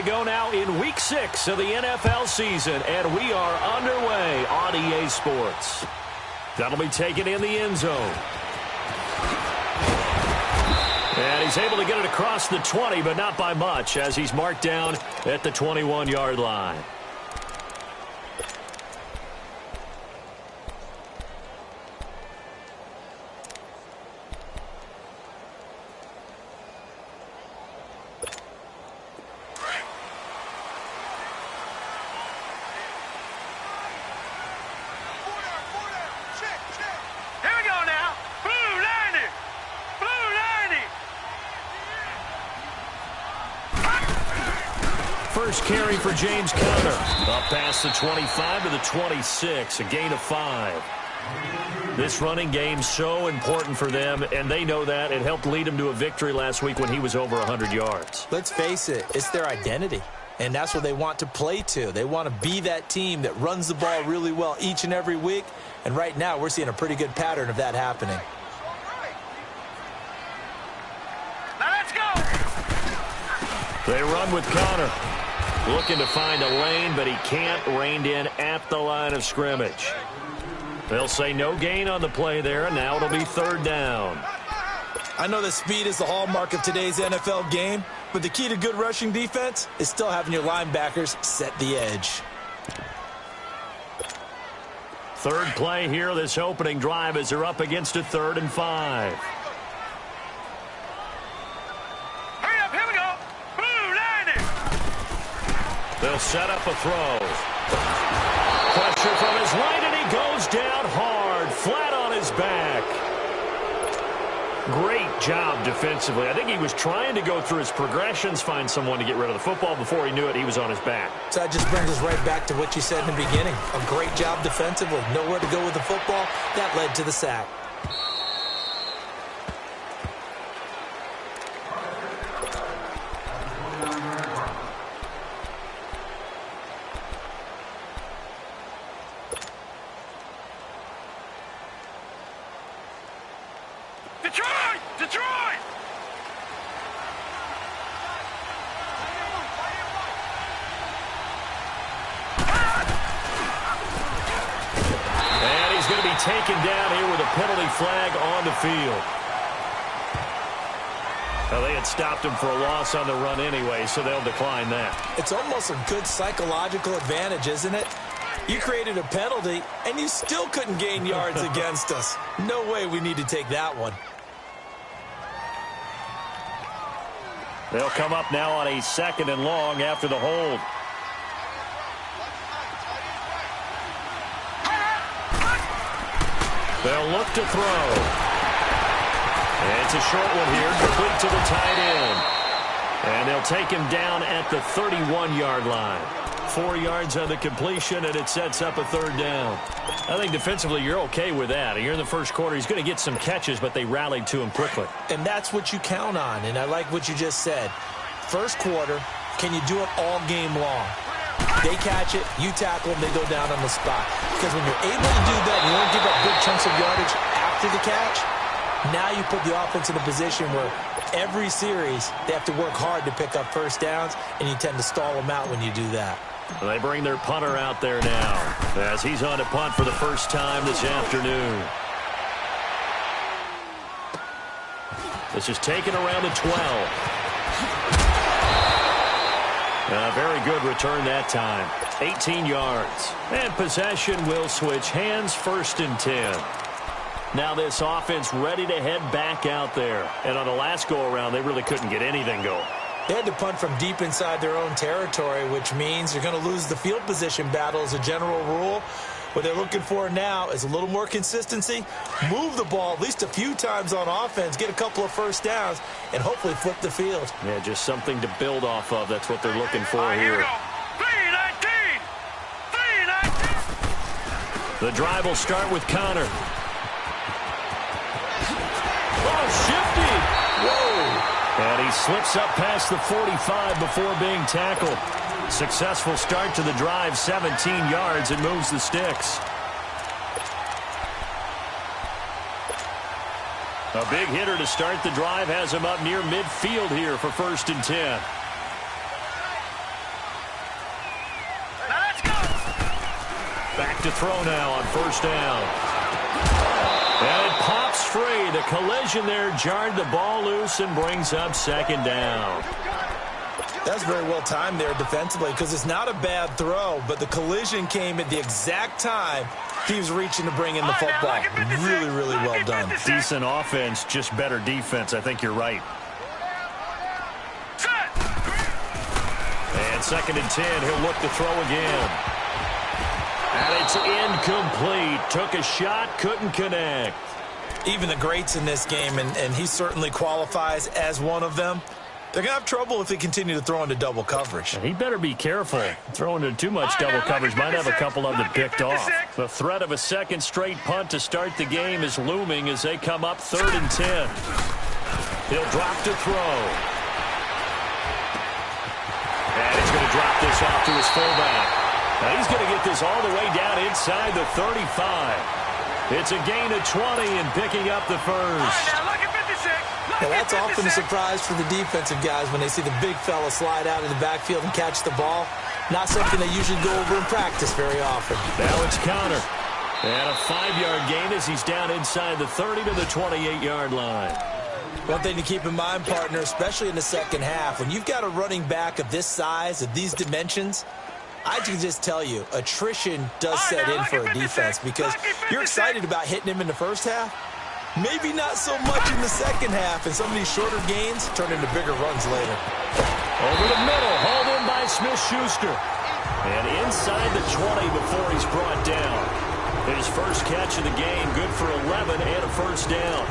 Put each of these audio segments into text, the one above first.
go now in Week 6 of the NFL season, and we are underway on EA Sports. That'll be taken in the end zone. And he's able to get it across the 20, but not by much, as he's marked down at the 21-yard line. First carry for James Conner. Up past the 25 to the 26, a gain of 5. This running game so important for them, and they know that. It helped lead them to a victory last week when he was over 100 yards. Let's face it, it's their identity, and that's what they want to play to. They want to be that team that runs the ball really well each and every week, and right now we're seeing a pretty good pattern of that happening. Now let's go! They run with Conner. Looking to find a lane, but he can't. Reined in at the line of scrimmage. They'll say no gain on the play there, and now it'll be 3rd down. I know that speed is the hallmark of today's NFL game, but the key to good rushing defense is still having your linebackers set the edge. Third play here, this opening drive, as they're up against a 3rd and 5. They'll set up a throw. Pressure from his right, and he goes down hard, flat on his back. Great job defensively. I think he was trying to go through his progressions, find someone to get rid of the football. Before he knew it, he was on his back. So that just brings us right back to what you said in the beginning. A great job defensively. Nowhere to go with the football. That led to the sack. Taken down here with a penalty flag on the field. Well, they had stopped him for a loss on the run anyway, so they'll decline that. It's almost a good psychological advantage, isn't it? You created a penalty, and you still couldn't gain yards against us. No way we need to take that one. They'll come up now on a 2nd and long after the hold. They'll look to throw. And it's a short one here, complete to the tight end. And they'll take him down at the 31-yard line. 4 yards on the completion, and it sets up a 3rd down. I think defensively you're okay with that. Here in the first quarter, he's going to get some catches, but they rallied to him quickly. And that's what you count on, and I like what you just said. First quarter, can you do it all game long? They catch it, you tackle them, they go down on the spot. Because when you're able to do that, you don't give up big chunks of yardage after the catch, now you put the offense in a position where every series they have to work hard to pick up first downs, and you tend to stall them out when you do that. They bring their punter out there now as he's on to punt for the first time this afternoon. This is taken around the 12. A very good return that time. 18 yards. And possession will switch hands, 1st and 10. Now this offense ready to head back out there. And on the last go-around, they really couldn't get anything going. They had to punt from deep inside their own territory, which means they're going to lose the field position battle as a general rule. What they're looking for now is a little more consistency, move the ball at least a few times on offense, get a couple of first downs, and hopefully flip the field. Yeah, just something to build off of. That's what they're looking for here. 3-19! 3-19! The drive will start with Conner. Oh, shifty! Whoa! And he slips up past the 45 before being tackled. Successful start to the drive, 17 yards, and moves the sticks. A big hitter to start the drive has him up near midfield here for 1st and 10. to throw now on first down. And it pops free. The collision there jarred the ball loose and brings up second down. That's very well timed there defensively because it's not a bad throw, but the collision came at the exact time he was reaching to bring in the football. Really, really well done. Decent offense, just better defense. I think you're right. And 2nd and 10, he'll look to throw again. And it's incomplete. Took a shot, couldn't connect. Even the greats in this game, and he certainly qualifies as one of them, they're going to have trouble if they continue to throw into double coverage. He better be careful. Throwing into too much double coverage might have a couple of them picked off. The threat of a second straight punt to start the game is looming as they come up 3rd and 10. He'll drop to throw. And he's going to drop this off to his fullback. Now he's going to get this all the way down inside the 35. It's a gain of 20 and picking up the first. Yeah, that's often a surprise for the defensive guys when they see the big fella slide out of the backfield and catch the ball. Not something they usually go over in practice very often. Now it's counter. And a 5-yard gain as he's down inside the 30 to the 28-yard line. One thing to keep in mind, partner, especially in the second half, when you've got a running back of this size, of these dimensions, I can just tell you, attrition does set in for a defense because you're excited about hitting him in the first half. Maybe not so much in the second half, and some of these shorter gains turn into bigger runs later. Over the middle, hauled in by Smith-Schuster. And inside the 20 before he's brought down. His first catch of the game, good for 11 and a first down.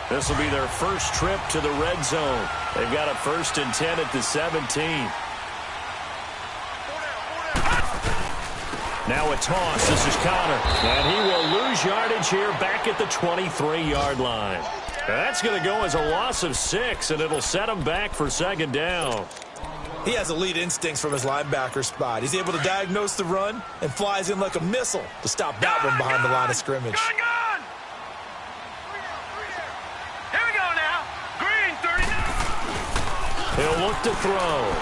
This will be their first trip to the red zone. They've got a 1st and 10 at the 17. Now a toss. This is Connor. And he will lose yardage here back at the 23-yard line. That's going to go as a loss of 6, and it'll set him back for 2nd down. He has elite instincts from his linebacker spot. He's able to diagnose the run and flies in like a missile to stop that one behind the line of scrimmage. Here we go now. Green, 39. He'll look to throw.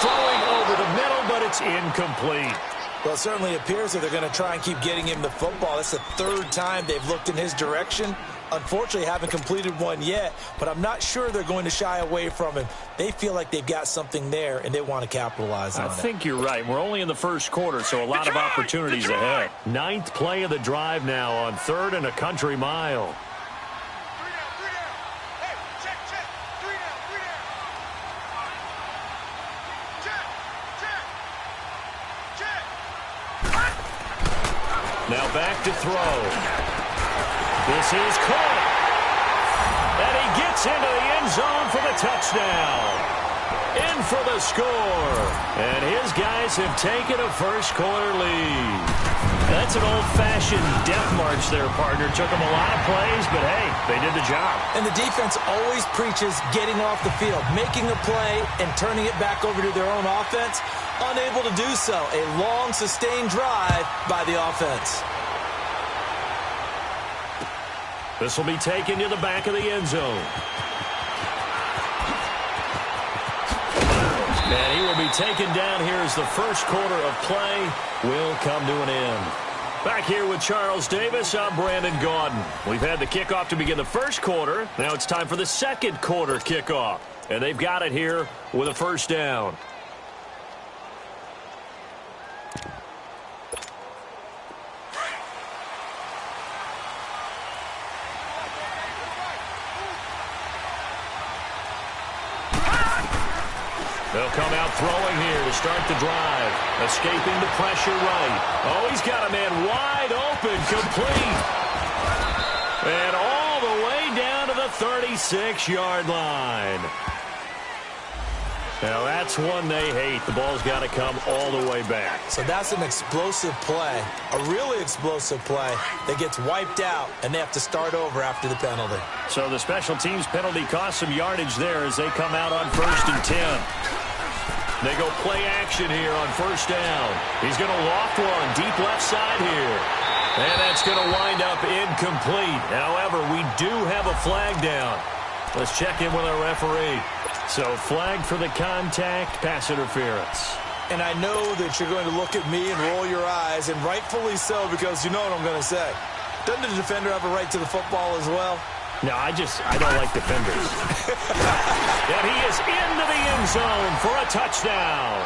Throwing over the middle, but it's incomplete. Well, it certainly appears that they're going to try and keep getting him the football. That's the 3rd time they've looked in his direction. Unfortunately, haven't completed one yet, but I'm not sure they're going to shy away from him. They feel like they've got something there, and they want to capitalize on it. I think you're right. We're only in the first quarter, so a lot of opportunities ahead. 9th play of the drive now on 3rd and a country mile. Now back to throw. This is caught. And he gets into the end zone for the touchdown. In for the score. And his guys have taken a first-quarter lead. That's an old-fashioned death march there, partner. Took them a lot of plays, but, hey, they did the job. And the defense always preaches getting off the field, making a play, and turning it back over to their own offense. Unable to do so. A long, sustained drive by the offense. This will be taken to the back of the end zone. And he will be taken down here as the first quarter of play will come to an end. Back here with Charles Davis, I'm Brandon Gaudin. We've had the kickoff to begin the first quarter. Now it's time for the second quarter kickoff. And they've got it here with a first down. They'll come out throwing here to start the drive. Escaping the pressure right. Oh, he's got a man wide open, complete. And all the way down to the 36-yard line. Now, that's one they hate. The ball's got to come all the way back. So that's an explosive play, a really explosive play that gets wiped out, and they have to start over after the penalty. So the special teams penalty cost some yardage there as they come out on 1st and 10. They go play action here on first down. He's going to loft one deep left side here. And that's going to wind up incomplete. However, we do have a flag down. Let's check in with our referee. So flag for the contact, pass interference. And I know that you're going to look at me and roll your eyes, and rightfully so, because you know what I'm going to say. Doesn't the defender have a right to the football as well? No, I don't like defenders. And he is into the end zone for a touchdown.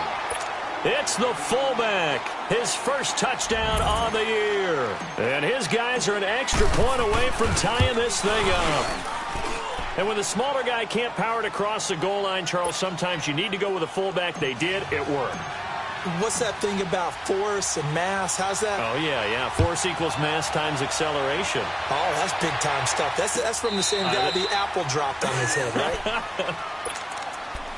It's the fullback, his first touchdown on the year. And his guys are an extra point away from tying this thing up. And when the smaller guy can't power it across the goal line, Charles, sometimes you need to go with a fullback. They did. It worked. What's that thing about force and mass? How's that? Oh, yeah. Force equals mass times acceleration. Oh, that's big-time stuff. That's from the same guy the apple dropped on his head, right?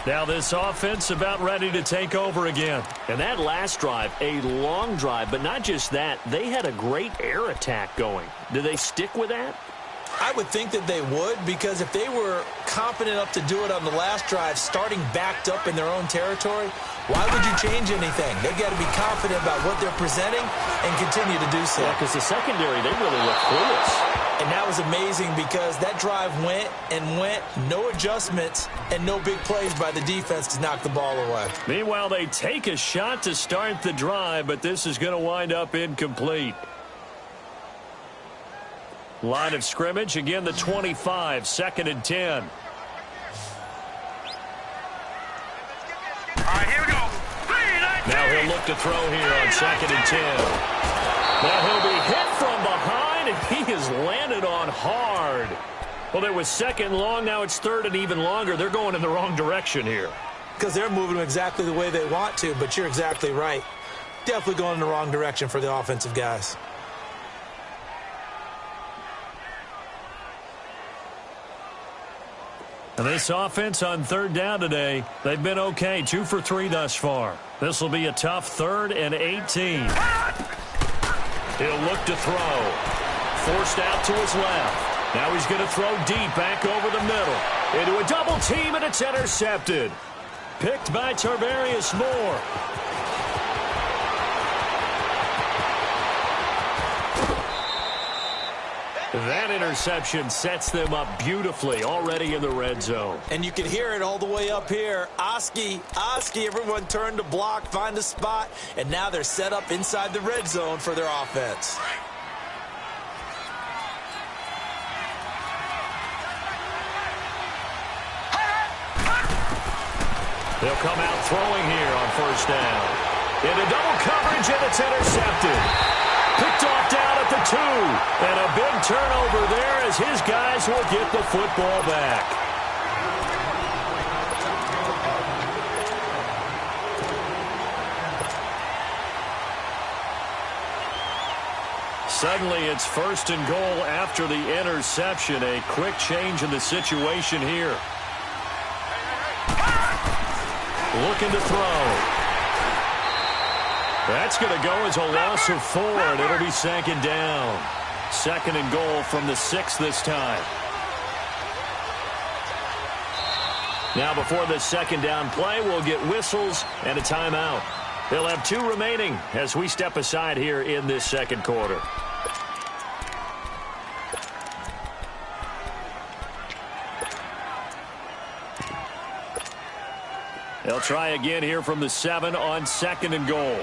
Now this offense about ready to take over again. And that last drive, a long drive, but not just that. They had a great air attack going. Do they stick with that? I would think that they would, because if they were confident enough to do it on the last drive, starting backed up in their own territory, why would you change anything? They've got to be confident about what they're presenting and continue to do so. Yeah, because the secondary, they really look clueless. And that was amazing because that drive went and went, no adjustments, and no big plays by the defense to knock the ball away. Meanwhile, they take a shot to start the drive, but this is going to wind up incomplete. Line of scrimmage, again the 25, 2nd and 10. All right, here we go. Now he'll look to throw here on 2nd and 10. Now he'll be hit from behind, and he has landed on hard. Well, it was 2nd long, now it's 3rd and even longer. They're going in the wrong direction here. Because they're moving them exactly the way they want to, but you're exactly right. Definitely going in the wrong direction for the offensive guys. And this offense on 3rd down today, they've been okay, 2 for 3 thus far. This will be a tough 3rd and 18. He'll look to throw. Forced out to his left. Now he's going to throw deep back over the middle. Into a double team, and it's intercepted. Picked by Tarvarius Moore. That interception sets them up beautifully already in the red zone. And you can hear it all the way up here. Oski, everyone turned to block, find a spot, and now they're set up inside the red zone for their offense. They'll come out throwing here on 1st down. Into double coverage, and it's intercepted. Picked off down at the 2. And a big turnover there as his guys will get the football back. Suddenly it's 1st and goal after the interception. A quick change in the situation here. Looking to throw. That's going to go as a loss of 4, and it'll be 2nd down. 2nd and goal from the 6 this time. Now before the 2nd down play, we'll get whistles and a timeout. They'll have 2 remaining as we step aside here in this 2nd quarter. They'll try again here from the 7 on 2nd and goal.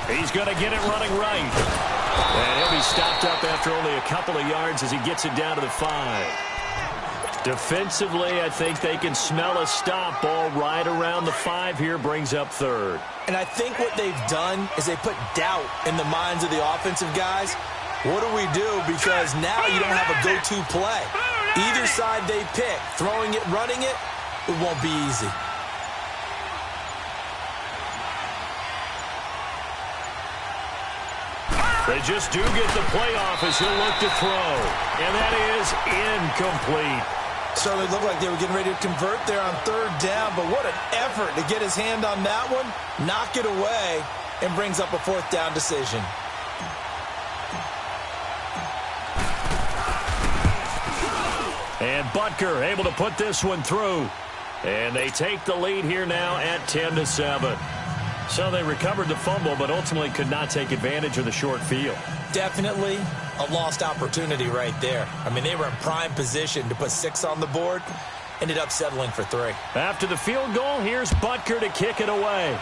He's going to get it running right. And he'll be stopped up after only a couple of yards as he gets it down to the 5. Defensively, I think they can smell a stop. Ball right around the 5 here, brings up 3rd. And I think what they've done is they put doubt in the minds of the offensive guys. What do we do? Because now you don't have a go-to play. Either side they pick, throwing it, running it, it won't be easy. They just do get the playoff as he'll look to throw. And that is incomplete. So they looked like they were getting ready to convert there on 3rd down, but what an effort to get his hand on that one, knock it away, and brings up a 4th down decision. And Butker able to put this one through. And they take the lead here now at 10-7. So they recovered the fumble, but ultimately could not take advantage of the short field. Definitely a lost opportunity right there. I mean, they were in prime position to put 6 on the board. Ended up settling for 3. After the field goal, here's Butker to kick it away.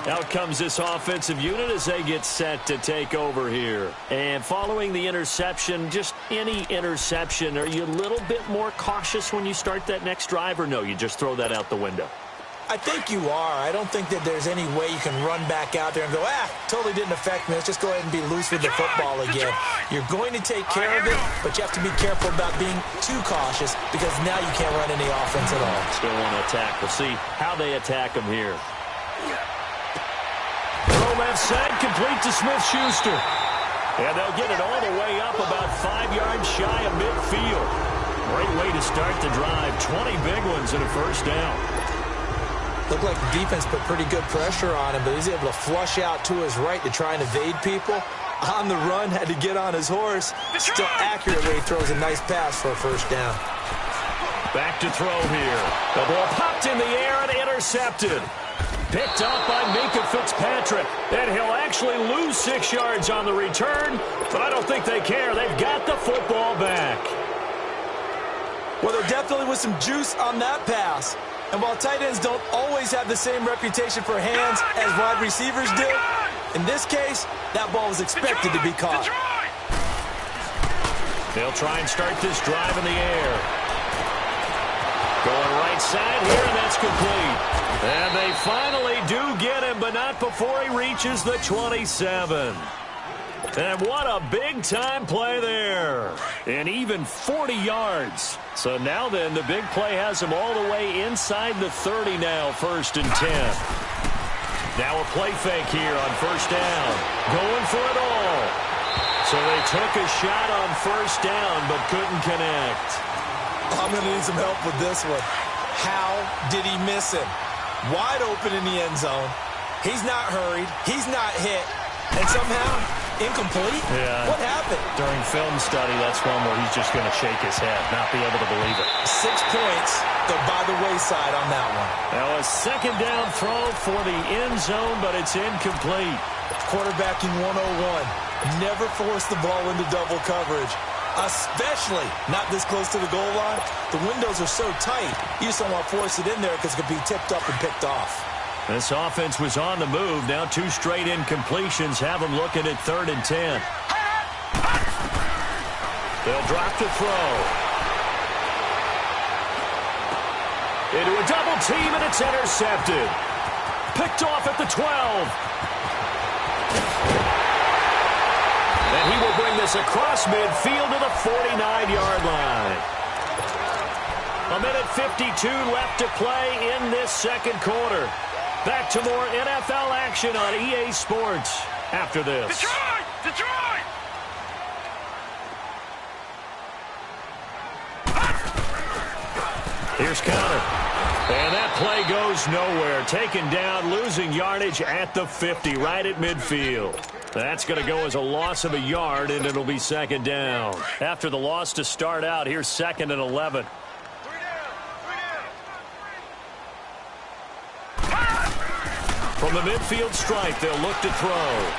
Out comes this offensive unit as they get set to take over here. And following the interception, just any interception, are you a little bit more cautious when you start that next drive, or no, you just throw that out the window? I think you are. I don't think that there's any way you can run back out there and go, totally didn't affect me. Let's just go ahead and be loose with the football again. You're going to take care of it, but you have to be careful about being too cautious because now you can't run any offense at all. Still want to attack. We'll see how they attack them here. Throw left side, complete to Smith-Schuster. And they'll get it all the way up about 5 yards shy of midfield. Great way to start the drive. 20 big ones and a first down. Looked like the defense put pretty good pressure on him, but he's able to flush out to his right to try and evade people. On the run, had to get on his horse. Still accurately throws a nice pass for a first down. Back to throw here. The ball popped in the air and intercepted. Picked up by Minkah Fitzpatrick. And he'll actually lose 6 yards on the return, but I don't think they care. They've got the football back. Well, there definitely was some juice on that pass. And while tight ends don't always have the same reputation for hands as wide receivers do, in this case, that ball was expected to be caught. They'll try and start this drive in the air. Going right side here, and that's complete. And they finally do get him, but not before he reaches the 27. And what a big-time play there. And even 40 yards. So now then, the big play has him all the way inside the 30 now, 1st and 10. Now a play fake here on first down. Going for it all. So they took a shot on first down, but couldn't connect. I'm going to need some help with this one. How did he miss him? Wide open in the end zone. He's not hurried. He's not hit. And somehow, incomplete? Yeah. What happened? During film study, that's one where he's just going to shake his head, not be able to believe it. 6 points. They're by the wayside on that one. Now a second down throw for the end zone, but it's incomplete. Quarterbacking 101. Never force the ball into double coverage, especially not this close to the goal line. The windows are so tight, you just don't want to force it in there because it could be tipped up and picked off. This offense was on the move. Now 2 straight incompletions have them looking at 3rd and 10. They'll drop to throw. Into a double team, and it's intercepted. Picked off at the 12. And he will bring this across midfield to the 49-yard line. 1:52 left to play in this second quarter. Back to more NFL action on EA Sports after this. Detroit! Detroit! Here's counter. And that play goes nowhere. Taken down, losing yardage at the 50, right at midfield. That's going to go as a loss of a yard, and it'll be 2nd down. After the loss to start out, here's 2nd and 11. From the midfield stripe, they'll look to throw.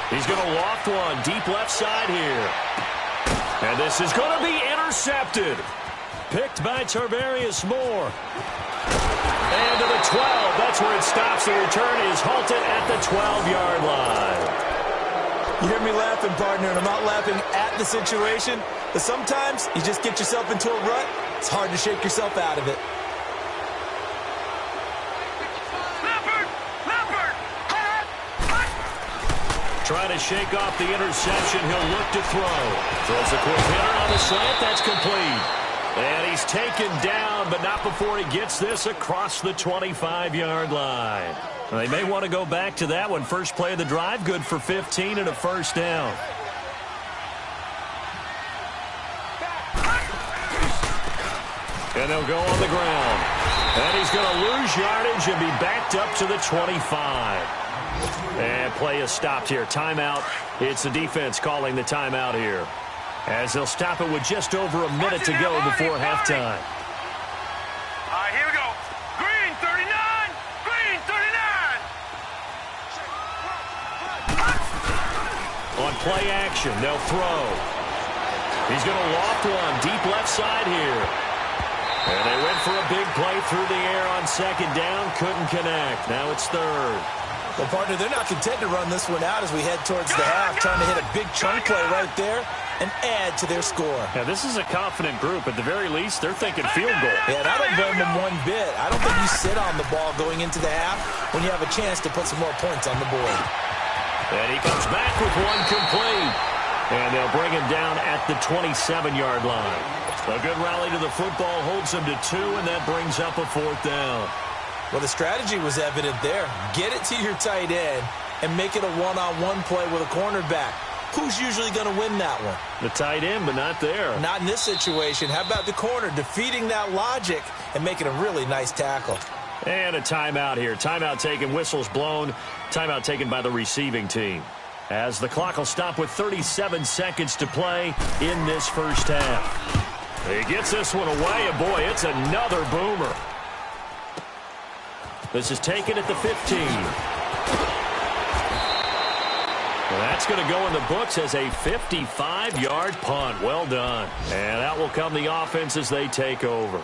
He's going to loft one deep left side here. And this is going to be intercepted. Picked by Tarvarius Moore. And to the 12. That's where it stops. The return is halted at the 12-yard line. You hear me laughing, partner, and I'm not laughing at the situation, but sometimes you just get yourself into a rut. It's hard to shake yourself out of it. Trying to shake off the interception. He'll look to throw. Throws a quick hitter on the slant. That's complete. And he's taken down, but not before he gets this across the 25-yard line. They may want to go back to that one. First play of the drive, good for 15 and a first down. And they'll go on the ground. And he's going to lose yardage and be backed up to the 25. And play is stopped here. Timeout. It's the defense calling the timeout here. as they'll stop it with just over a minute to go before halftime. All right, here we go. Green 39. Green 39. On play action, they'll throw. He's going to loft one deep left side here. And they went for a big play through the air on second down. Couldn't connect. Now it's third. Well, partner, they're not content to run this one out as we head towards the half, trying to hit a big chunk play right there and add to their score. Yeah, this is a confident group. At the very least, they're thinking field goal. Yeah, and I don't blame them one bit. I don't think you sit on the ball going into the half when you have a chance to put some more points on the board. And he comes back with one complete. And they'll bring him down at the 27-yard line. A good rally to the football holds them to 2, and that brings up a fourth down. Well, the strategy was evident there. Get it to your tight end and make it a one-on-one play with a cornerback. Who's usually going to win that one? The tight end, but not there. Not in this situation. How about the corner defeating that logic and making a really nice tackle? And a timeout here. Timeout taken, whistles blown. Timeout taken by the receiving team. As the clock will stop with 37 seconds to play in this first half. He gets this one away, and boy, it's another boomer. This is taken at the 15. Well, that's going to go in the books as a 55-yard punt. Well done. And out will come the offense as they take over.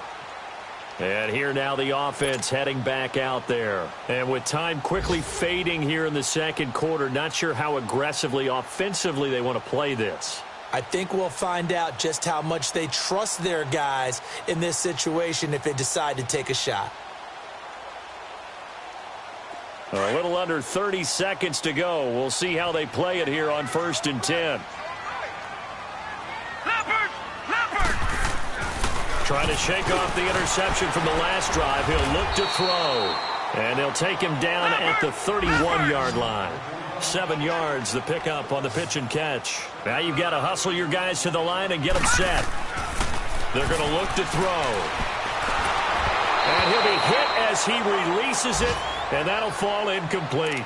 And here now the offense heading back out there. And with time quickly fading here in the second quarter, not sure how aggressively, offensively they want to play this. I think we'll find out just how much they trust their guys in this situation if they decide to take a shot. A little under 30 seconds to go. We'll see how they play it here on 1st and 10. Trying to shake off the interception from the last drive. He'll look to throw. And they'll take him down at the 31-yard line. 7 yards, the pickup on the pitch and catch. Now you've got to hustle your guys to the line and get them set. They're going to look to throw. And he'll be hit as he releases it, and that'll fall incomplete.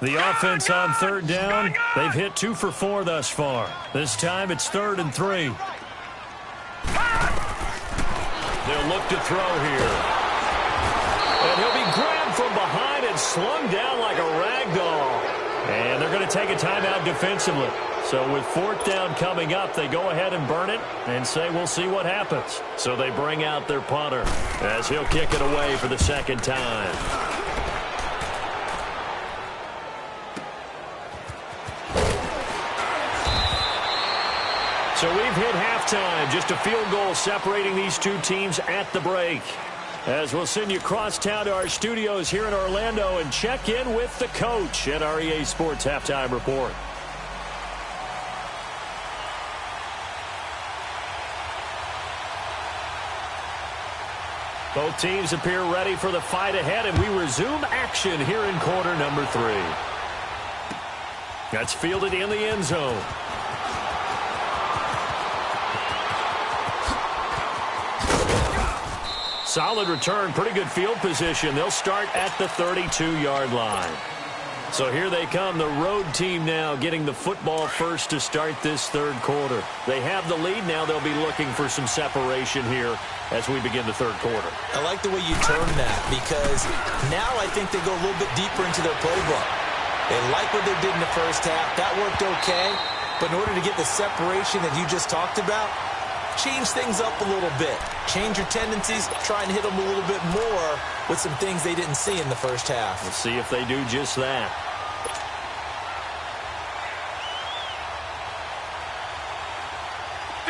The offense on third down, they've hit 2 for 4 thus far. This time it's 3rd and 3. They'll look to throw here. And he'll be grabbed from behind and slung down like a rag doll. And they're going to take a timeout defensively. So with 4th down coming up, they go ahead and burn it and say we'll see what happens. So they bring out their punter as he'll kick it away for the 2nd time. So we've hit halftime. Just a field goal separating these two teams at the break. As we'll send you across town to our studios here in Orlando and check in with the coach at our EA Sports Halftime Report. Both teams appear ready for the fight ahead, and we resume action here in quarter number 3. That's fielded in the end zone. Solid return, pretty good field position. They'll start at the 32-yard line. So here they come, the road team now getting the football first to start this 3rd quarter. They have the lead. Now they'll be looking for some separation here as we begin the 3rd quarter. I like the way you term that because now I think they go a little bit deeper into their playbook. They like what they did in the first half. That worked okay. But in order to get the separation that you just talked about, change things up a little bit. Change your tendencies, try and hit them a little bit more with some things they didn't see in the first half. We'll see if they do just that.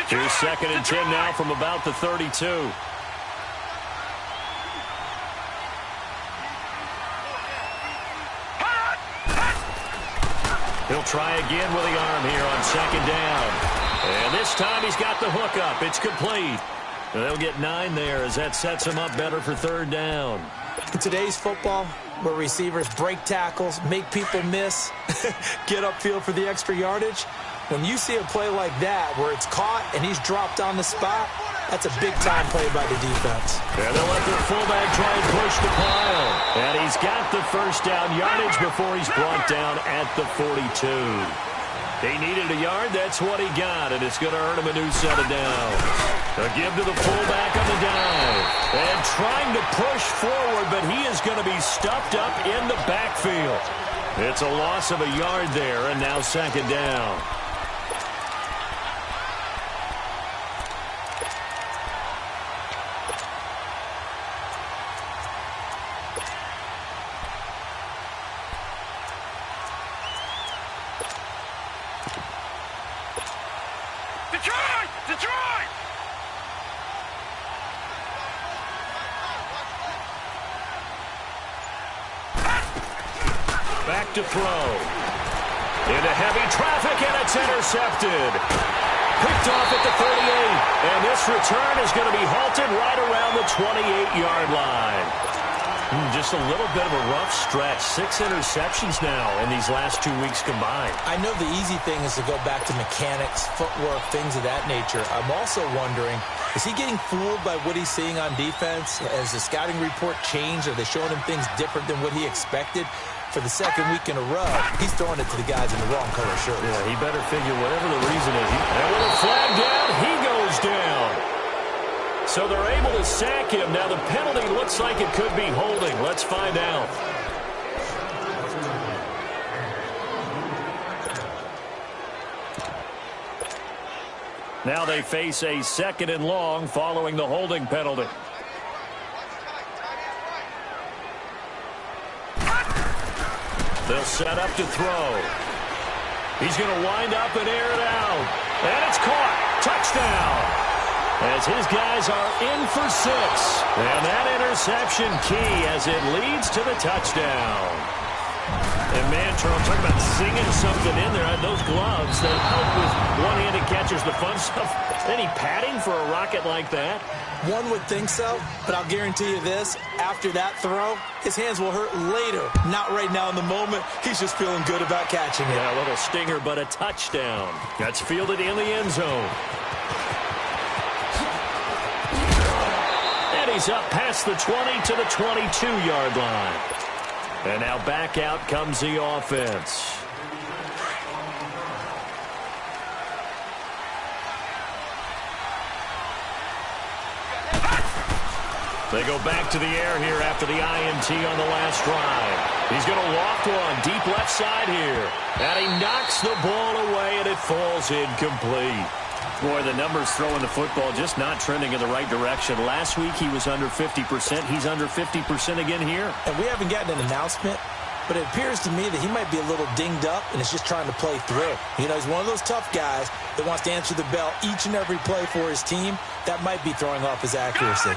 Here's 2nd and 10 now from about the 32. He'll try again with the arm here on 2nd down. And this time he's got the hook up. It's complete. They'll get 9 there as that sets him up better for 3rd down. In today's football, where receivers break tackles, make people miss, get upfield for the extra yardage. When you see a play like that where it's caught and he's dropped on the spot, that's a big-time play by the defense. And they'll let their fullback try and push the pile. And he's got the first down yardage before he's brought down at the 42. He needed a yard. That's what he got, and it's going to earn him a new set of downs. A give to the fullback on the dive. And trying to push forward, but he is going to be stuffed up in the backfield. It's a loss of a yard there, and now second down. Detroit! Back to throw. Into heavy traffic, and it's intercepted. Picked off at the 38. And this return is going to be halted right around the 28-yard line. Just a little bit of a rough stretch. 6 interceptions now in these last 2 weeks combined. I know the easy thing is to go back to mechanics, footwork, things of that nature. I'm also wondering, is he getting fooled by what he's seeing on defense? Has the scouting report changed? Are they showing him things different than what he expected? For the second week in a row, he's throwing it to the guys in the wrong color shirts. Yeah, he better figure whatever the reason is. And with a flag down, he goes down. So they're able to sack him. Now the penalty looks like it could be holding. Let's find out. Now they face a 2nd and long following the holding penalty. They'll set up to throw. He's going to wind up and air it out. And it's caught. Touchdown. As his guys are in for 6. And that interception key as it leads to the touchdown. And man, Charles, talking about singing something in there. Those gloves that help with one-handed catches, the fun stuff. Any padding for a rocket like that? One would think so, but I'll guarantee you this. After that throw, his hands will hurt later. Not right now in the moment. He's just feeling good about catching it. Yeah, a little stinger, but a touchdown. That's fielded in the end zone. And he's up past the 20 to the 22-yard line. And now back out comes the offense. They go back to the air here after the INT on the last drive. He's going to loft one deep left side here. And he knocks the ball away, and it falls incomplete. Boy, the numbers throwing the football just not trending in the right direction. Last week he was under 50%. He's under 50% again here. And we haven't gotten an announcement, but it appears to me that he might be a little dinged up and is just trying to play through. You know, he's one of those tough guys that wants to answer the bell each and every play for his team. That might be throwing off his accuracy.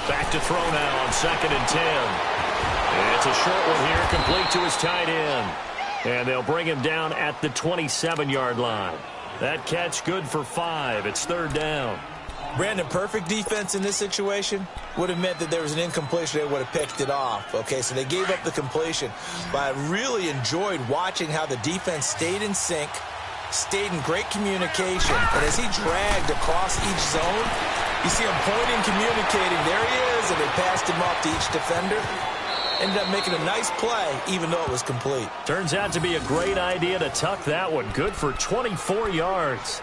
Back to throw now on 2nd and 10. It's a short one here, complete to his tight end. And they'll bring him down at the 27-yard line. That catch good for 5. It's 3rd down. Brandon, perfect defense in this situation would have meant that there was an incompletion. They would have picked it off. Okay, so they gave up the completion. But I really enjoyed watching how the defense stayed in sync, stayed in great communication. And as he dragged across each zone, you see him pointing, communicating. There he is, and they passed him off to each defender. Ended up making a nice play, even though it was complete. Turns out to be a great idea to tuck that one. Good for 24 yards.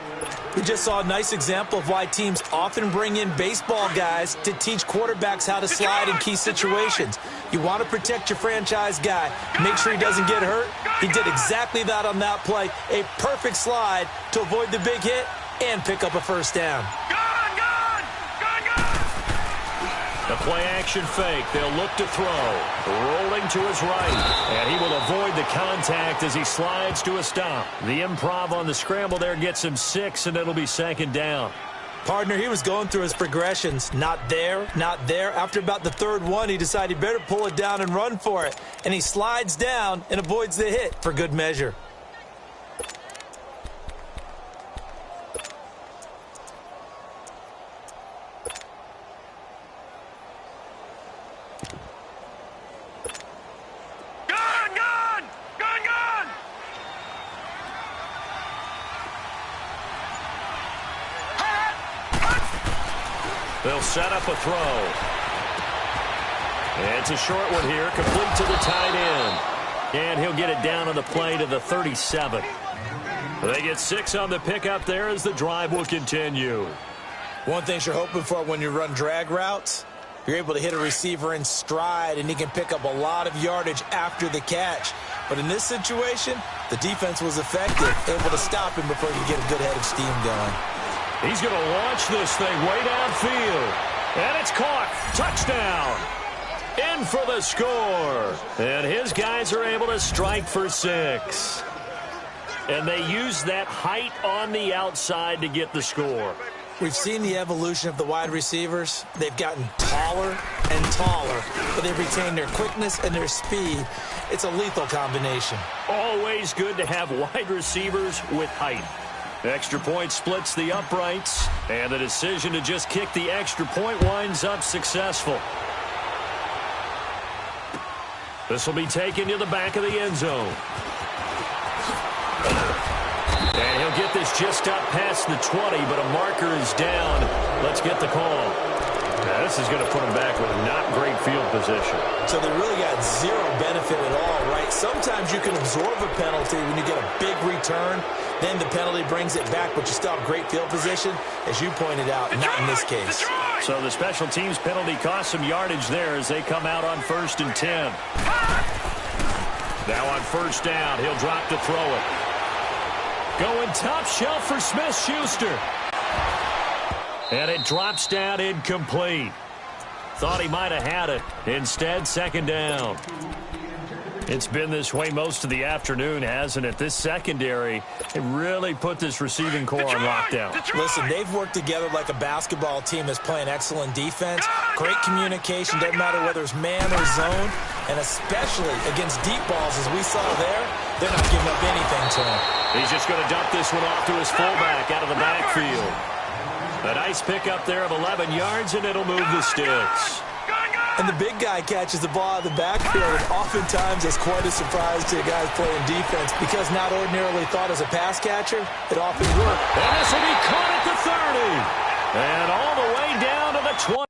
We just saw a nice example of why teams often bring in baseball guys to teach quarterbacks how to slide in key situations. You want to protect your franchise guy. Make sure he doesn't get hurt. He did exactly that on that play. A perfect slide to avoid the big hit and pick up a first down. The play-action fake. They'll look to throw. Rolling to his right. And he will avoid the contact as he slides to a stop. The improv on the scramble there gets him 6, and it'll be 2nd down. Partner, he was going through his progressions. Not there, not there. After about the 3rd one, he decided he better pull it down and run for it. And he slides down and avoids the hit for good measure. They'll set up a throw. And it's a short one here, complete to the tight end. And he'll get it down on the play to the 37. They get 6 on the pickup there as the drive will continue. One thing you're hoping for when you run drag routes, you're able to hit a receiver in stride, and he can pick up a lot of yardage after the catch. But in this situation, the defense was effective, able to stop him before he could get a good head of steam going. He's going to launch this thing way downfield. And it's caught. Touchdown. In for the score. And his guys are able to strike for 6. And they use that height on the outside to get the score. We've seen the evolution of the wide receivers. They've gotten taller and taller, but they've retained their quickness and their speed. It's a lethal combination. Always good to have wide receivers with height. Extra point splits the uprights, and the decision to just kick the extra point winds up successful. This will be taken to the back of the end zone. And he'll get this just up past the 20, but a marker is down. Let's get the call. Now, this is going to put him back with not great field position. So they really got zero benefit at all, right? Sometimes you can absorb a penalty when you get a big return. Then the penalty brings it back, but you still have great field position, as you pointed out, not in this case. So the special teams penalty cost some yardage there as they come out on 1st and 10. Now on 1st down, he'll drop to throw it. Going top shelf for Smith-Schuster. And it drops down incomplete. Thought he might have had it. Instead, 2nd down. It's been this way most of the afternoon, hasn't it? This secondary, it really put this receiving core on lockdown. Listen, they've worked together like a basketball team that's playing excellent defense. Great communication, doesn't matter whether it's man or zone. And especially against deep balls, as we saw there, they're not giving up anything to him. He's just going to dump this one off to his fullback out of the backfield. A nice pickup there of 11 yards, and it'll move the sticks. And the big guy catches the ball out of the backfield, and oftentimes it's quite a surprise to guys playing defense because not ordinarily thought as a pass catcher, it often worked. And this will be caught at the 30. And all the way down to the 20.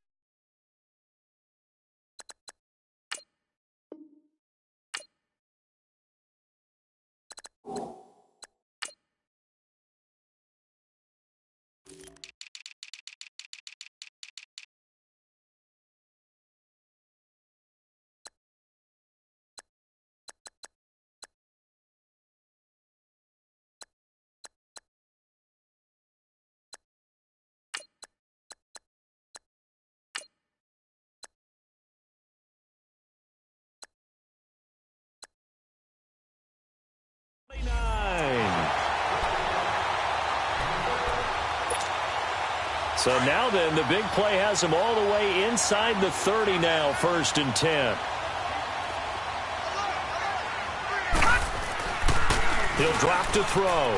So now then, the big play has him all the way inside the 30 now, 1st and 10. He'll drop to throw.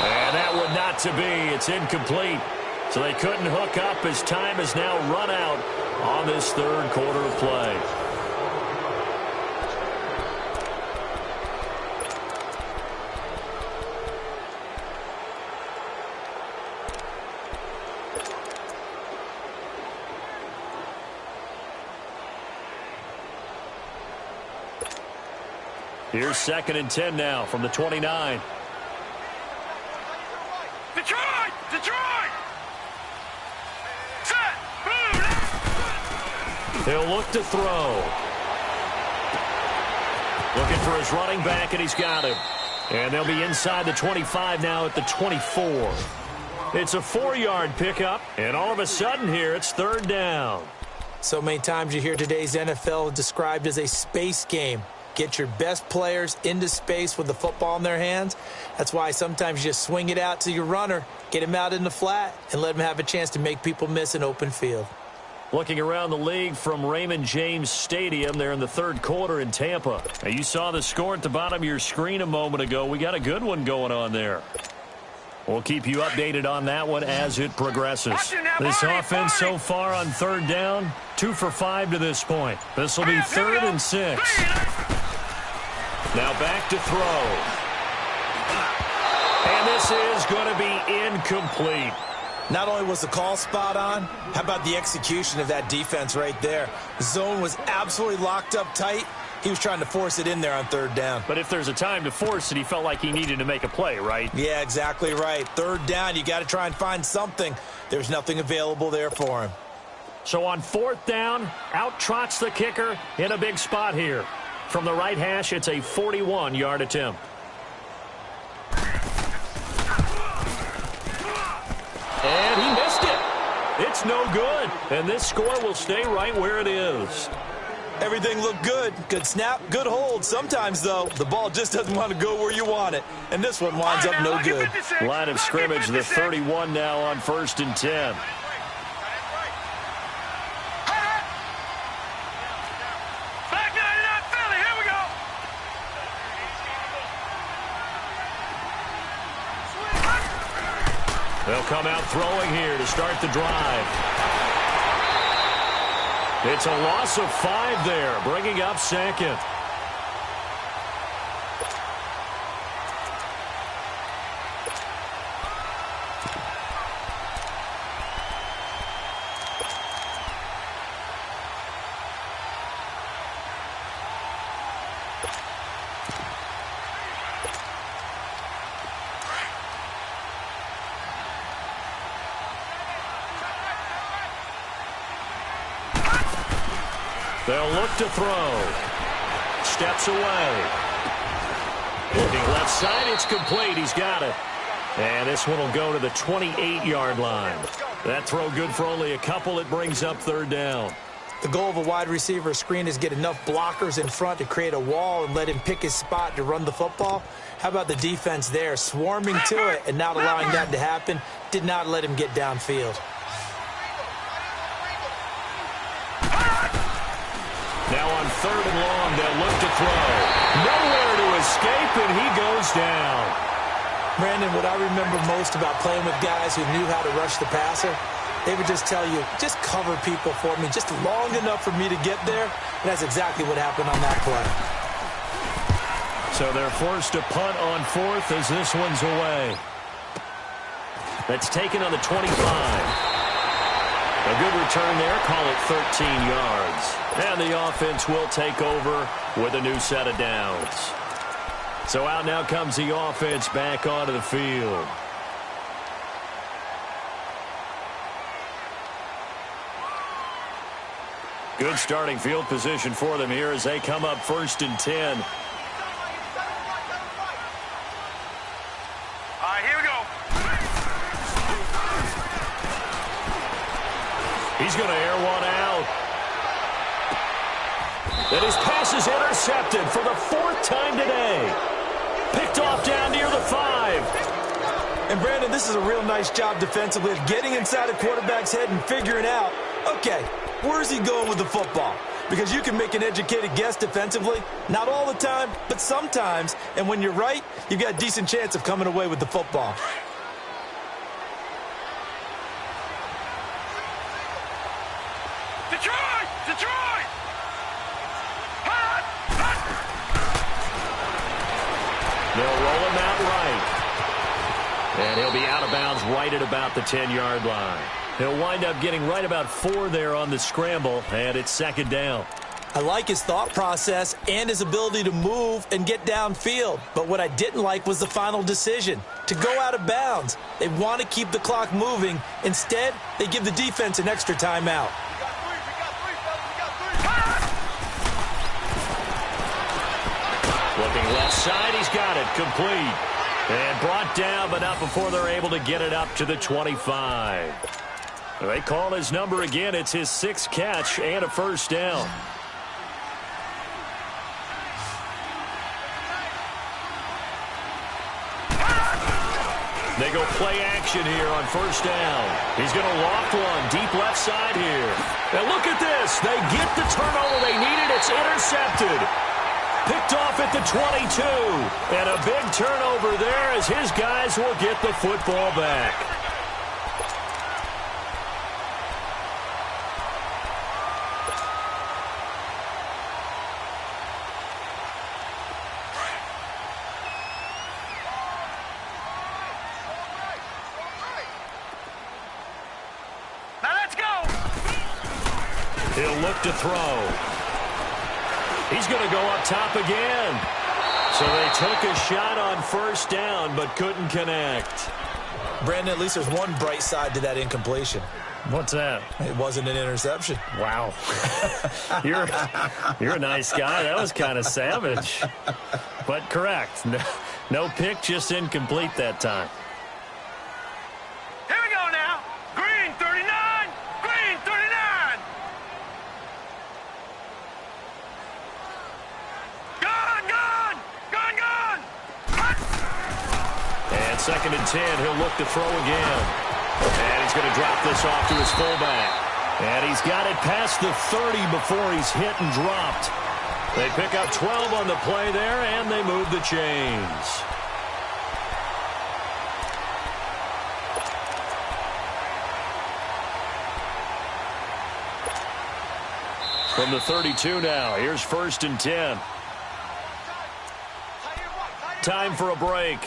And that one not to be. It's incomplete. So they couldn't hook up as time has now run out on this 3rd quarter of play. Here's 2nd and 10 now from the 29. Detroit! Detroit! Set! Boom! He'll look to throw. Looking for his running back, and he's got him. And they'll be inside the 25 now at the 24. It's a 4-yard pickup, and all of a sudden here, it's 3rd down. So many times you hear today's NFL described as a space game. Get your best players into space with the football in their hands. That's why sometimes you just swing it out to your runner, get him out in the flat, and let him have a chance to make people miss an open field. Looking around the league from Raymond James Stadium there in the 3rd quarter in Tampa. Now, you saw the score at the bottom of your screen a moment ago. We got a good one going on there. We'll keep you updated on that one as it progresses. This offense so far on 3rd down, 2 for 5 to this point. This will be 3rd and 6. Now back to throw. And this is going to be incomplete. Not only was the call spot on, how about the execution of that defense right there? The zone was absolutely locked up tight. He was trying to force it in there on third down. But if there's a time to force it, he felt like he needed to make a play, right? Yeah, exactly right. Third down, you got to try and find something. There's nothing available there for him. So on fourth down, out trots the kicker in a big spot here. From the right hash, it's a 41-yard attempt. And he missed it. It's no good. And this score will stay right where it is. Everything looked good. Good snap, good hold. Sometimes, though, the ball just doesn't want to go where you want it. And this one winds up no good. Line of scrimmage, the 31 now on 1st and 10. They'll come out throwing here to start the drive. It's a loss of 5 there, bringing up second. They'll look to throw. Steps away. Looking left side, it's complete. He's got it. And this one will go to the 28-yard line. That throw good for only a couple. It brings up third down. The goal of a wide receiver screen is get enough blockers in front to create a wall and let him pick his spot to run the football. How about the defense there, swarming to it and not allowing that to happen? Did not let him get downfield. Now on third and long, they'll look to throw. Nowhere to escape, and he goes down. Brandon, what I remember most about playing with guys who knew how to rush the passer, they would just tell you, just cover people for me, just long enough for me to get there. And that's exactly what happened on that play. So they're forced to punt on fourth as this one's away. That's taken on the 25. A good return there, call it 13 yards. And the offense will take over with a new set of downs. So out now comes the offense back onto the field. Good starting field position for them here as they come up 1st and 10. All right, here we go. He's going to air one out. And his pass is intercepted for the 4th time today. Picked off down near the 5. And, Brandon, this is a real nice job defensively of getting inside a quarterback's head and figuring out, okay, where's he going with the football? Because you can make an educated guess defensively. Not all the time, but sometimes. And when you're right, you've got a decent chance of coming away with the football. Detroit! Detroit! Hot! They'll roll him out right. And he'll be out of bounds right at about the 10-yard line. He'll wind up getting right about 4 there on the scramble, and it's 2nd down. I like his thought process and his ability to move and get downfield. But what I didn't like was the final decision, to go out of bounds. They want to keep the clock moving. Instead, they give the defense an extra timeout. Looking left side, he's got it, complete. And brought down, but not before they're able to get it up to the 25. They call his number again. It's his 6th catch and a 1st down. They go play action here on 1st down. He's going to loft one deep left side here. And look at this. They get the turnover they needed. It's intercepted. Picked off at the 22. And a big turnover there as his guys will get the football back. He'll look to throw. He's going to go up top again. So they took a shot on first down, but couldn't connect. Brandon, at least there's one bright side to that incompletion. What's that? It wasn't an interception. Wow. You're a nice guy. That was kind of savage. But correct. No pick, just incomplete that time. Here we go now. Green 39. Green 39. Gone, gone. Gone, gone. And 2nd and 10, he'll look to throw again. And he's going to drop this off to his fullback. And he's got it past the 30 before he's hit and dropped. They pick up 12 on the play there, and they move the chains. From the 32 now, here's 1st and 10. Time for a break.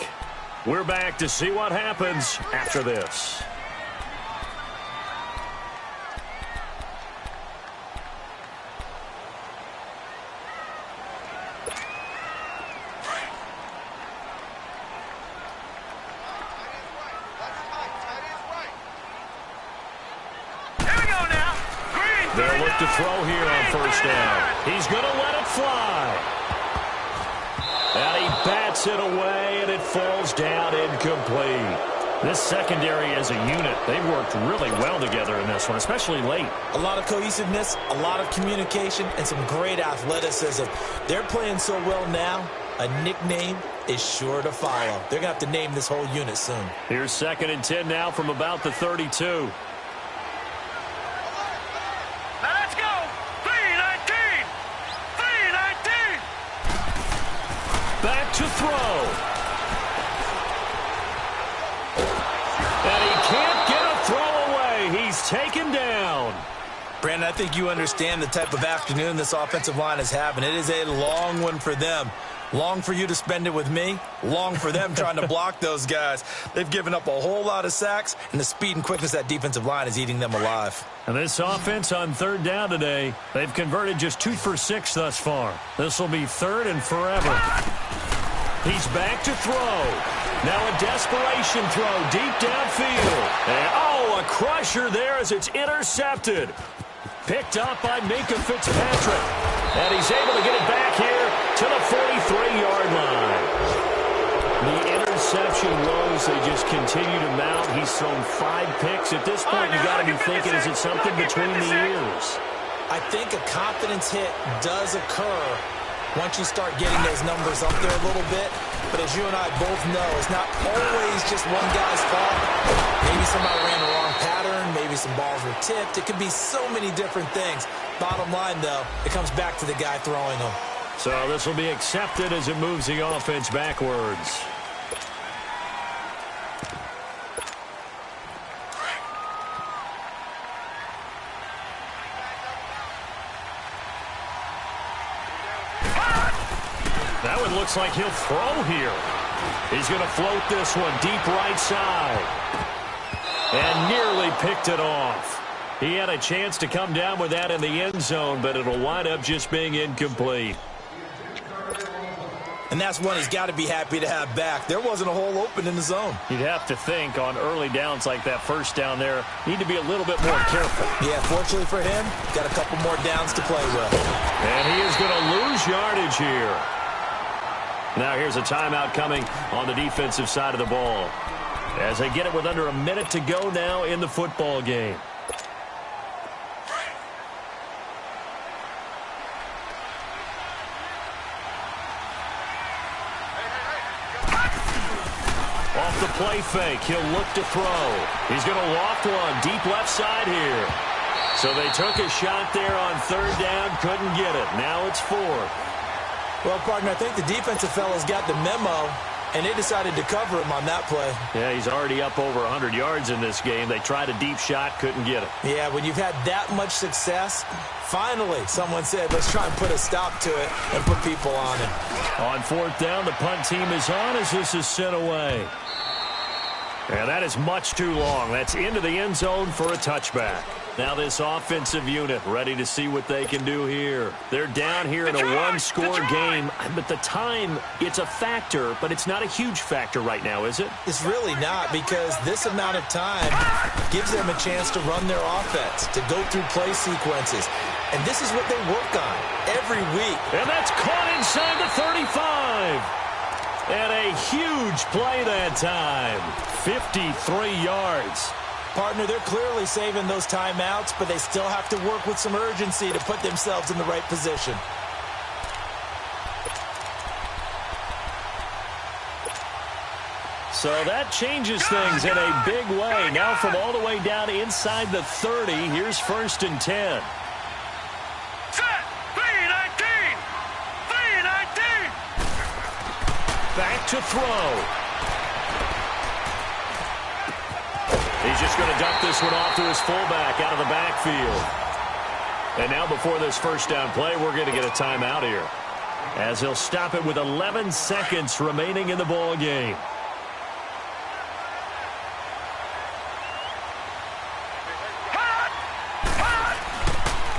We're back to see what happens after this. They'll look to throw here on first down. He's going to let it fly. And he bats it away, and it falls down incomplete. This secondary as a unit, they've worked really well together in this one, especially late. A lot of cohesiveness, a lot of communication, and some great athleticism. They're playing so well now, a nickname is sure to follow. They're going to have to name this whole unit soon. Here's 2nd and 10 now from about the 32. Back to throw. And he can't get a throw away. He's taken down. Brandon, I think you understand the type of afternoon this offensive line is having. It is a long one for them. Long for you to spend it with me. Long for them trying to block those guys. They've given up a whole lot of sacks, and the speed and quickness of that defensive line is eating them alive. And this offense on 3rd down today, they've converted just 2 for 6 thus far. This will be 3rd and forever. He's back to throw. Now a desperation throw deep downfield. And, a crusher there as it's intercepted. Picked up by Minka Fitzpatrick. And he's able to get it back here to the 43-yard line. The interception woes, they just continue to mount. He's thrown 5 picks. At this point, you got to be thinking, is it something between the ears? I think a confidence hit does occur once you start getting those numbers up there a little bit. But as you and I both know, it's not always just one guy's fault. Maybe somebody ran the wrong pattern. Maybe some balls were tipped. It could be so many different things. Bottom line, though, it comes back to the guy throwing them. So this will be accepted as it moves the offense backwards. That one looks like he'll throw here. He's going to float this one deep right side. And nearly picked it off. He had a chance to come down with that in the end zone, but it'll wind up just being incomplete. And that's one he's got to be happy to have back. There wasn't a hole open in the zone. You'd have to think on early downs like that first down there, need to be a little bit more careful. Yeah, fortunately for him, got a couple more downs to play with. And he is going to lose yardage here. Now here's a timeout coming on the defensive side of the ball. As they get it with under a minute to go now in the football game. Off the play fake, he'll look to throw. He's going to loft one deep left side here. So they took a shot there on 3rd down, couldn't get it. Now it's 4th. Well, partner, I think the defensive fellas got the memo, and they decided to cover him on that play. Yeah, he's already up over 100 yards in this game. They tried a deep shot, couldn't get it. Yeah, when you've had that much success, finally someone said, let's try and put a stop to it and put people on it. On 4th down, the punt team is on as this is sent away. And that is much too long. That's into the end zone for a touchback. Now this offensive unit ready to see what they can do here. They're down here in a one-score game, but the time, it's a factor, but it's not a huge factor right now, is it? It's really not, because this amount of time gives them a chance to run their offense, to go through play sequences. And this is what they work on every week. And that's caught inside the 35. And a huge play that time. 53 yards. Partner, they're clearly saving those timeouts, but they still have to work with some urgency to put themselves in the right position. So that changes things in a big way. Now from all the way down inside the 30, here's 1st and 10. Set. 3-19. 3-19. Back to throw. He's just going to dump this one off to his fullback out of the backfield. And now before this first down play, we're going to get a timeout here, as he'll stop it with 11 seconds remaining in the ball game.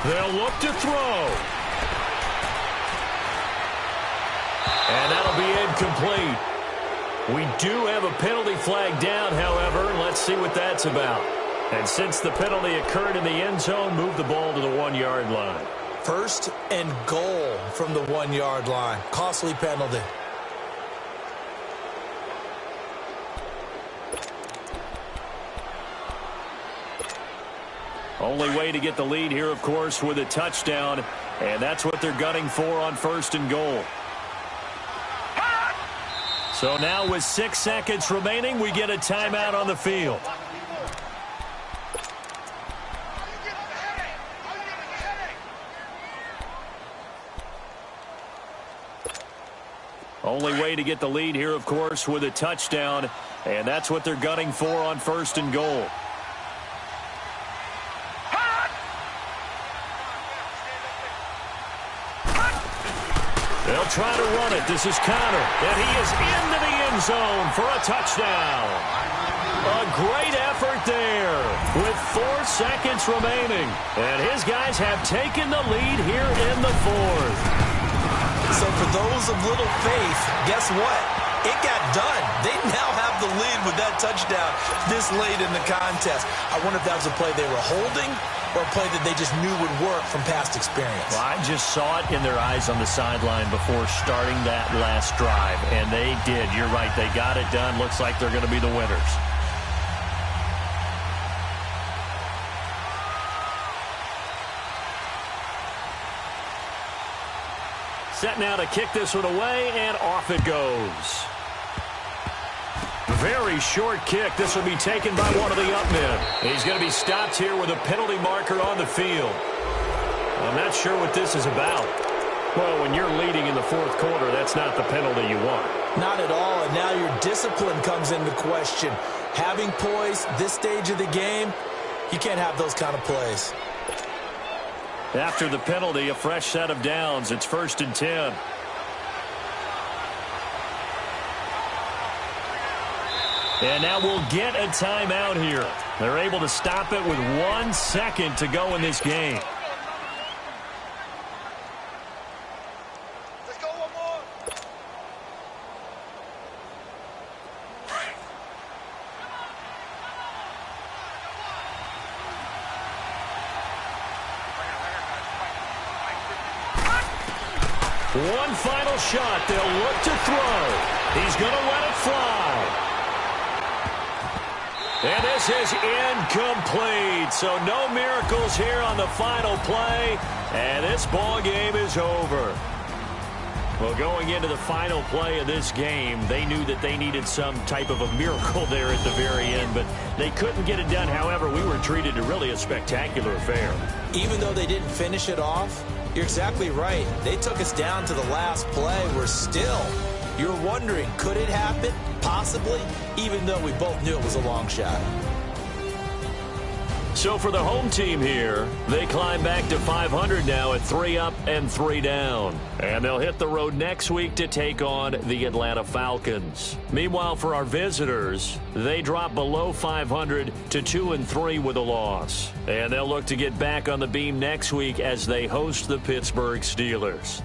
They'll look to throw. And that'll be incomplete. We do have a penalty flag down, however. Let's see what that's about. And since the penalty occurred in the end zone, move the ball to the 1-yard line. 1st and goal from the 1-yard line. Costly penalty. Only way to get the lead here, of course, with a touchdown. And that's what they're gunning for on 1st and goal. So now with 6 seconds remaining, we get a timeout on the field. Only way to get the lead here, of course, with a touchdown. And that's what they're gunning for on 1st and goal. They'll try to run it. This is Connor. And he is into the end zone for a touchdown. A great effort there with 4 seconds remaining. And his guys have taken the lead here in the 4th. So for those of little faith, guess what? It got done. They now have the lead with that touchdown this late in the contest. I wonder if that was a play they were holding or a play that they just knew would work from past experience. Well, I just saw it in their eyes on the sideline before starting that last drive, and they did. You're right. They got it done. Looks like they're going to be the winners. Set now to kick this one away, and off it goes. Very short kick. This will be taken by one of the up men. He's going to be stopped here with a penalty marker on the field. I'm not sure what this is about. Well, when you're leading in the 4th quarter, that's not the penalty you want. Not at all, and now your discipline comes into question. Having poise this stage of the game, you can't have those kind of plays. After the penalty, a fresh set of downs. It's 1st and 10. And now we'll get a timeout here. They're able to stop it with 1 second to go in this game. Let's go one more. One final shot. They'll look to throw. He's going to let it fly. And this is incomplete. So no miracles here on the final play. And this ball game is over. Well, going into the final play of this game, they knew that they needed some type of a miracle there at the very end, but they couldn't get it done. However, we were treated to really a spectacular affair. Even though they didn't finish it off, you're exactly right. They took us down to the last play. We're still, you're wondering, could it happen? Possibly, even though we both knew it was a long shot. So for the home team here, they climb back to 500 now at 3 up and 3 down. And they'll hit the road next week to take on the Atlanta Falcons. Meanwhile, for our visitors, they drop below 500 to 2-3 with a loss. And they'll look to get back on the beam next week as they host the Pittsburgh Steelers.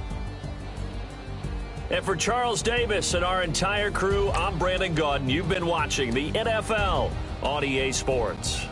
And for Charles Davis and our entire crew, I'm Brandon Gaudin. You've been watching the NFL on EA Sports.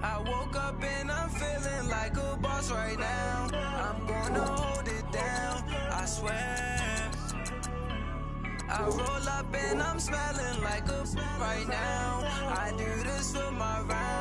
I woke up and I'm feeling like a boss right now. I'm gonna hold it down, I swear. I roll up and I'm smelling like a right now. I do this for my ride.